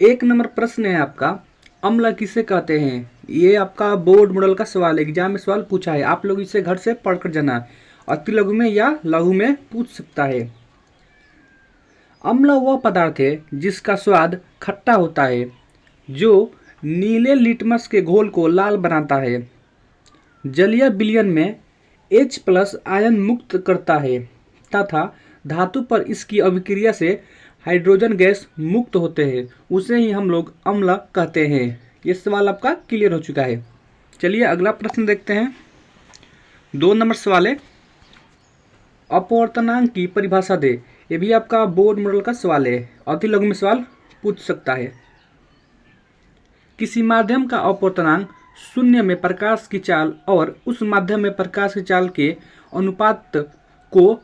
एक नंबर प्रश्न है आपका, अम्ल किसे कहते हैं। ये आपका बोर्ड मॉडल का सवाल है, एग्जाम में सवाल पूछा है, आप लोग इसे घर से पढ़ कर जाना। अति लघु में या लघु में पूछ सकता है। अम्ल वह पदार्थ है जिसका स्वाद खट्टा होता है, जो नीले लिटमस के घोल को लाल बनाता है। जलीय विलयन में H+ आयन मुक्त करता है तथा धातु पर इसकी अभिक्रिया से हाइड्रोजन गैस मुक्त होते हैं, उसे ही हम लोग अम्ल कहते हैं। ये सवाल आपका क्लियर हो चुका है। चलिए अगला प्रश्न देखते हैं। 2 नंबर सवाल है, अपवर्तनांक की परिभाषा दे। ये भी आपका बोर्ड मॉडल का सवाल है, अति लघु में सवाल पूछ सकता है। किसी माध्यम का अपवर्तनांक शून्य में प्रकाश की चाल और उस माध्यम में प्रकाश की चाल के अनुपात को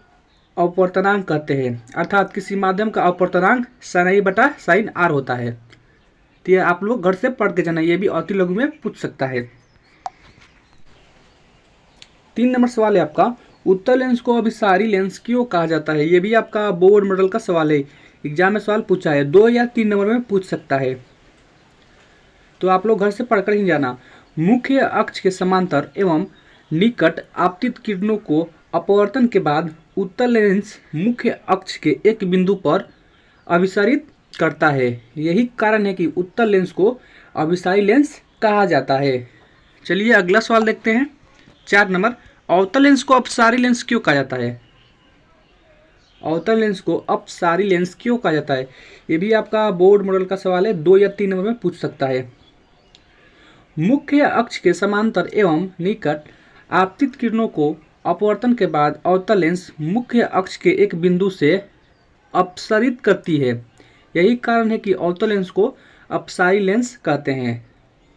अपवर्तनांक कहते हैं। अर्थात किसी माध्यम का अपवर्तनांक sin I बटा sin R होता है। तो ये आप लोग घर से पढ़ के जाना, ये भी अति लघु में पूछ सकता है। 3 नंबर सवाल है आपका, उत्तल लेंस को अभिसारी लेंस क्यों कहा जाता है। ये भी आपका बोर्ड मॉडल का सवाल है, एग्जाम में सवाल पूछा है, 2 या 3 नंबर में पूछ सकता है, तो आप लोग घर से पढ़कर ही जाना। मुख्य अक्ष के समांतर एवं निकट आपतित किरणों को अपवर्तन के बाद उत्तल लेंस मुख्य अक्ष के एक बिंदु पर अभिसारित करता है। यही कारण है कि उत्तल लेंस को अभिसारी लेंस कहा जाता है। चलिए अगला सवाल देखते हैं। 4 नंबर, अवतल लेंस को अपसारी लेंस क्यों कहा जाता है। अवतल लेंस को अपसारी लेंस क्यों कहा जाता है, ये भी आपका बोर्ड मॉडल का सवाल है, 2 या 3 नंबर में पूछ सकता है। मुख्य अक्ष के समांतर एवं निकट आपतित किरणों को अपवर्तन के बाद अवतल लेंस मुख्य अक्ष के एक बिंदु से अपसरित करती है। यही कारण है कि अवतल लेंस को अपसारी लेंस कहते हैं।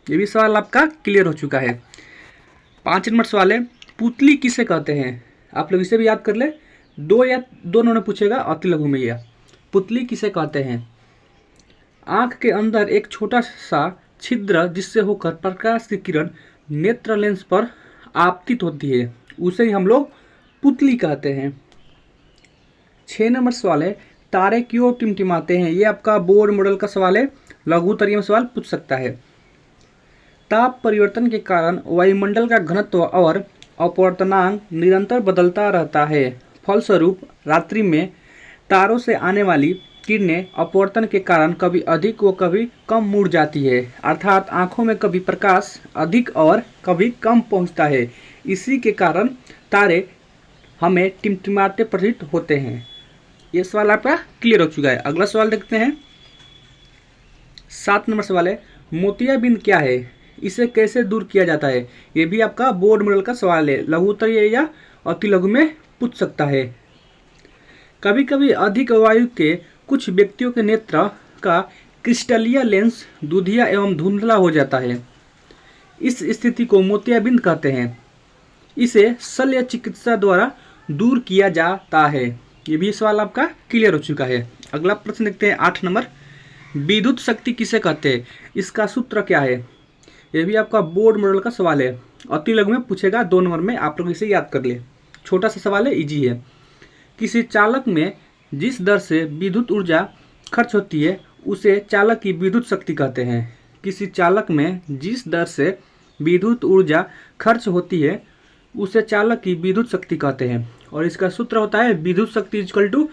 ये भी सवाल आपका क्लियर हो चुका है। 5 नंबर सवाल है, पुतली किसे कहते हैं। आप लोग इसे भी याद कर ले, 2 या 2 नंबर पूछेगा अति लघु में। यह पुतली किसे कहते हैं। आंख के अंदर एक छोटा सा छिद्र जिससे होकर प्रकाश की किरण नेत्र लेंस पर आपतित होती है, उसे ही हम लोग पुतली कहते हैं। 6 नंबर सवाल है, तारे क्यों टिमटिमाते हैं। ये आपका बोर्ड मॉडल का सवाल है, लघु उत्तरीय में सवाल पूछ सकता है। ताप परिवर्तन के कारण वायुमंडल का घनत्व और अपवर्तनांक निरंतर बदलता रहता है। फलस्वरूप रात्रि में तारों से आने वाली किरणें अपवर्तन के कारण कभी अधिक व कभी कम मुड़ जाती है। अर्थात आंखों में कभी प्रकाश अधिक और कभी कम पहुंचता है। इसी के कारण तारे हमें टिमटिमाते प्रतीत होते हैं। ये सवाल आपका क्लियर हो चुका है। अगला सवाल देखते हैं। 7 नंबर सवाल है, मोतियाबिंद क्या है, इसे कैसे दूर किया जाता है। ये भी आपका बोर्ड मॉडल का सवाल है, लघु उत्तरीय या अति लघु में पूछ सकता है। कभी कभी अधिक वायु के कुछ व्यक्तियों के नेत्र का क्रिस्टलीय लेंस दुधिया एवं धुंधला हो जाता है। इस स्थिति को मोतियाबिंद कहते हैं। इसे शल्य चिकित्सा द्वारा दूर किया जाता है। ये भी सवाल आपका क्लियर हो चुका है। अगला प्रश्न देखते हैं। 8 नंबर, विद्युत शक्ति किसे कहते हैं, इसका सूत्र क्या है। यह भी आपका बोर्ड मॉडल का सवाल है, अति लघु में पूछेगा, 2 नंबर में। आप लोग इसे याद कर ले, छोटा सा सवाल है, इजी है। किसी चालक में जिस दर से विद्युत ऊर्जा खर्च होती है उसे चालक की विद्युत शक्ति कहते हैं। किसी चालक में जिस दर से विद्युत ऊर्जा खर्च होती है उसे चालक की विद्युत शक्ति कहते हैं। और इसका सूत्र होता है विद्युत शक्ति इक्वल टू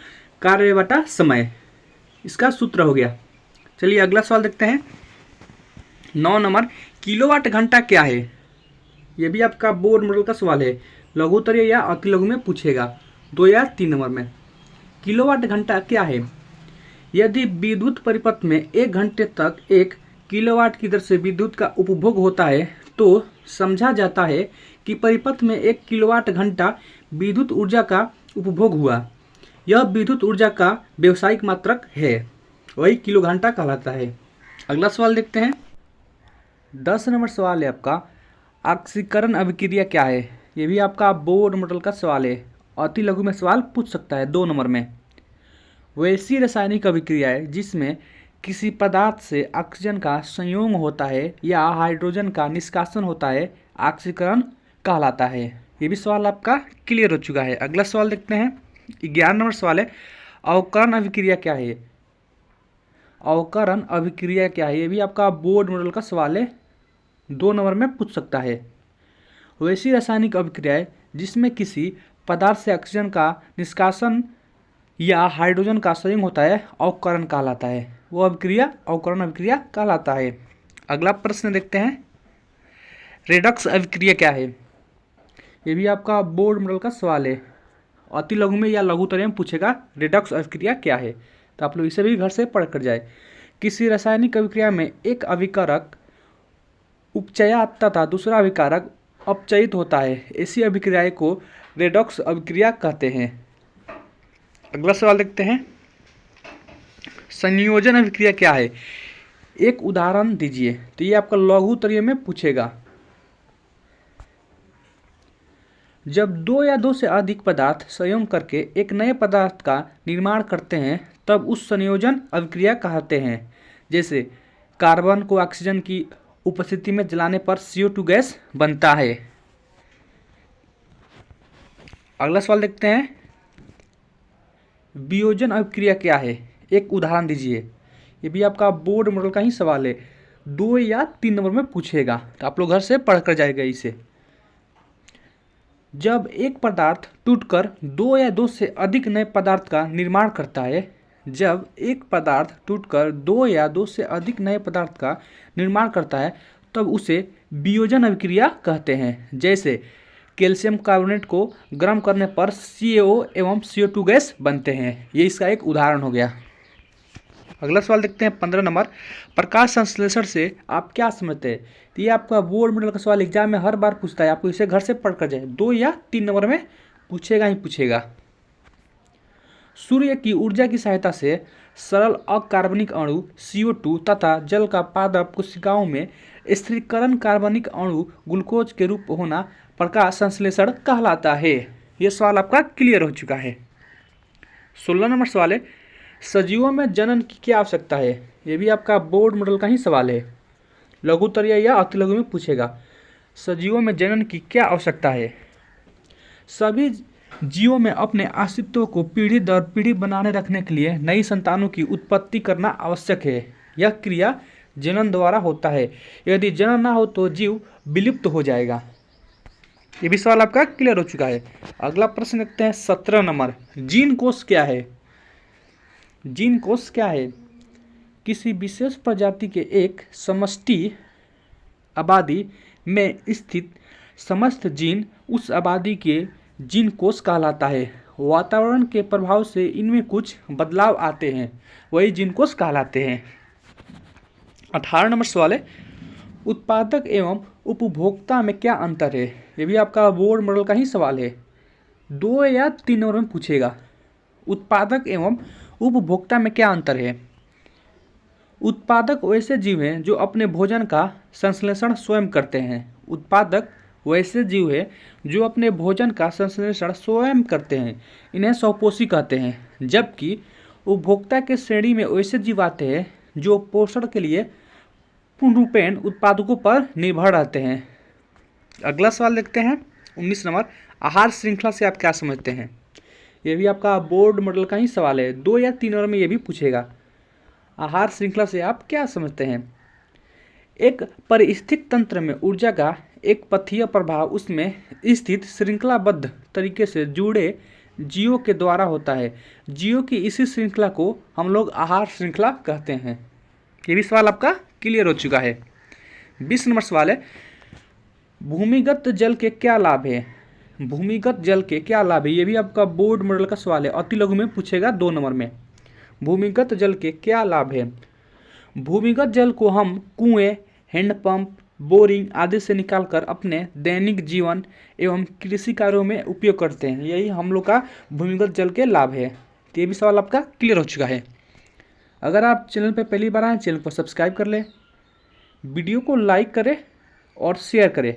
कार्य बटा समय। इसका सूत्र हो गया। चलिए अगला सवाल देखते हैं। 9 नंबर, किलोवाट घंटा क्या है। यह भी आपका बोर्ड मॉडल का सवाल है, लघु उत्तरीय या अति लघु में पूछेगा, 2 या 3 नंबर में। किलोवाट घंटा क्या है। यदि विद्युत परिपथ में 1 घंटे तक 1 किलोवाट की दर से विद्युत का उपभोग होता है तो समझा जाता है कि परिपथ में 1 किलोवाट घंटा विद्युत ऊर्जा का उपभोग हुआ। यह विद्युत ऊर्जा का व्यावसायिक मात्रक है, वही किलो घंटा कहलाता है। अगला सवाल देखते हैं। 10 नंबर सवाल है आपका, ऑक्सीकरण अभिक्रिया क्या है। ये भी आपका बोर्ड मॉडल का सवाल है, अति लघु में सवाल पूछ सकता है, 2 नंबर में। वैसी रासायनिक अभिक्रिया है जिसमें किसी पदार्थ से ऑक्सीजन का संयोग होता है या हाइड्रोजन का निष्कासन होता है, ऑक्सीकरण कहलाता है। ये भी सवाल आपका क्लियर हो चुका है। अगला सवाल देखते हैं। 11 नंबर सवाल है, अवकरण अभिक्रिया क्या है। अवकरण अभिक्रिया क्या है, ये भी आपका बोर्ड मॉडल का सवाल है, 2 नंबर में पूछ सकता है। वैसी रासायनिक अभिक्रियाएं जिसमें किसी पदार्थ से ऑक्सीजन का निष्कासन या हाइड्रोजन का संयोग होता है अवकरण कहलाता है, वो अभिक्रिया अवकरण अभिक्रिया कहलाता है। अगला प्रश्न देखते हैं, रेडक्स अभिक्रिया क्या है, ये भी आपका बोर्ड मॉडल का सवाल है, अति लघु में या लघुत्तरीय में पूछेगा रेडक्स अभिक्रिया क्या है, तो आप लोग इसे भी घर से पढ़ कर जाए। किसी रासायनिक अभिक्रिया में एक अभिकारक उपचयात तथा दूसरा अभिकारक अपचयित होता है, ऐसी अभिक्रियाएं को रेडॉक्स अभिक्रिया कहते हैं। अगला सवाल देखते हैं, संयोजन अभिक्रिया क्या है, एक उदाहरण दीजिए, तो ये आपका लघुत्तरीय में पूछेगा। जब 2 या 2 से अधिक पदार्थ संयोग करके एक नए पदार्थ का निर्माण करते हैं तब उस संयोजन अभिक्रिया कहते हैं। जैसे कार्बन को ऑक्सीजन की उपस्थिति में जलाने पर CO2 गैस बनता है। अगला सवाल देखते हैं, वियोजन अभिक्रिया क्या है, एक उदाहरण दीजिए, ये भी आपका बोर्ड मॉडल का ही सवाल है, 2 या 3 नंबर में पूछेगा, तो आप लोग घर से पढ़ कर जाएगा इसे। जब एक पदार्थ टूटकर 2 या 2 से अधिक नए पदार्थ का निर्माण करता है, जब एक पदार्थ टूटकर 2 या 2 से अधिक नए पदार्थ का निर्माण करता है तब उसे वियोजन अभिक्रिया कहते हैं। जैसे कैल्शियम कार्बोनेट को गर्म करने पर CaO एवं CO2 गैस बनते हैं, ये इसका एक उदाहरण हो गया। अगला सवाल देखते हैं 15 नंबर, प्रकाश संश्लेषण से आप क्या समझते हैं, तो ये आपका बोर्ड मॉडल का सवाल एग्जाम में हर बार पूछता है, आपको इसे घर से पढ़ कर जाए, 2 या 3 नंबर में पूछेगा ही पूछेगा। सूर्य की ऊर्जा की सहायता से सरल अकार्बनिक अणु CO2 तथा जल का पादप कोशिकाओं में स्थिरीकरण कार्बनिक अणु ग्लूकोज के रूप होना प्रकाश संश्लेषण कहलाता है। यह सवाल आपका क्लियर हो चुका है। 16 नंबर सवाल है, सजीवों में जनन की क्या आवश्यकता है, यह भी आपका बोर्ड मॉडल का ही सवाल है, लघुत्तरीय या अति लघु में पूछेगा। सजीवों में जनन की क्या आवश्यकता है, सभी जीवों में अपने अस्तित्व को पीढ़ी दर पीढ़ी बनाने रखने के लिए नई संतानों की उत्पत्ति करना आवश्यक है। यह क्रिया जनन द्वारा होता है, यदि जनन ना हो तो जीव विलुप्त हो जाएगा। ये भी सवाल आपका क्लियर हो चुका है। अगला प्रश्न देखते हैं 17 नंबर, जीन कोश क्या है। जीन कोश क्या है, किसी विशेष प्रजाति के एक समष्टि आबादी में स्थित समस्त जीन उस आबादी के जीन कोश कहलाता है। वातावरण के प्रभाव से इनमें कुछ बदलाव आते हैं, वही जीन कोश कहलाते हैं। 18 नंबर सवाल है, उत्पादक एवं उपभोक्ता में क्या अंतर है, ये भी आपका बोर्ड मॉडल का ही सवाल है, 2 या 3 नंबर में पूछेगा। उत्पादक एवं उपभोक्ता में क्या अंतर है। उत्पादक वैसे जीव हैं जो अपने भोजन का संश्लेषण स्वयं करते हैं। उत्पादक वैसे जीव हैं जो अपने भोजन का संश्लेषण स्वयं करते हैं, इन्हें स्वपोषी कहते हैं। जबकि उपभोक्ता के श्रेणी में वैसे जीव आते हैं जो पोषण के लिए पूर्णरूपेण उत्पादकों पर निर्भर रहते हैं। अगला सवाल देखते हैं 19 नंबर, आहार श्रृंखला से आप क्या समझते हैं। ये भी आपका बोर्ड मॉडल का ही सवाल है, 2 या 3 नंबर में ये भी पूछेगा। आहार श्रृंखला से आप क्या समझते हैं। एक परिस्थितिक तंत्र में ऊर्जा का एक पथीय प्रभाव उसमें स्थित श्रृंखलाबद्ध तरीके से जुड़े जीवों के द्वारा होता है। जीवों की इसी श्रृंखला को हम लोग आहार श्रृंखला कहते हैं। ये भी सवाल आपका क्लियर हो चुका है। 20 नंबर सवाल है, भूमिगत जल के क्या लाभ है। भूमिगत जल के क्या लाभ है, ये भी आपका बोर्ड मॉडल का सवाल है, अति लघु में पूछेगा 2 नंबर में। भूमिगत जल के क्या लाभ है। भूमिगत जल को हम कुएं, हैंडपंप, बोरिंग आदि से निकालकर अपने दैनिक जीवन एवं कृषि कार्यों में उपयोग करते हैं, यही हम लोग का भूमिगत जल के लाभ है। तो ये भी सवाल आपका क्लियर हो चुका है। अगर आप चैनल पर पहली बार आए, चैनल को सब्सक्राइब कर लें, वीडियो को लाइक करें और शेयर करें।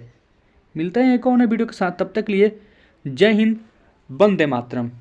मिलते हैं एक और नए वीडियो के साथ, तब तक लिए जय हिंद, वंदे मातरम।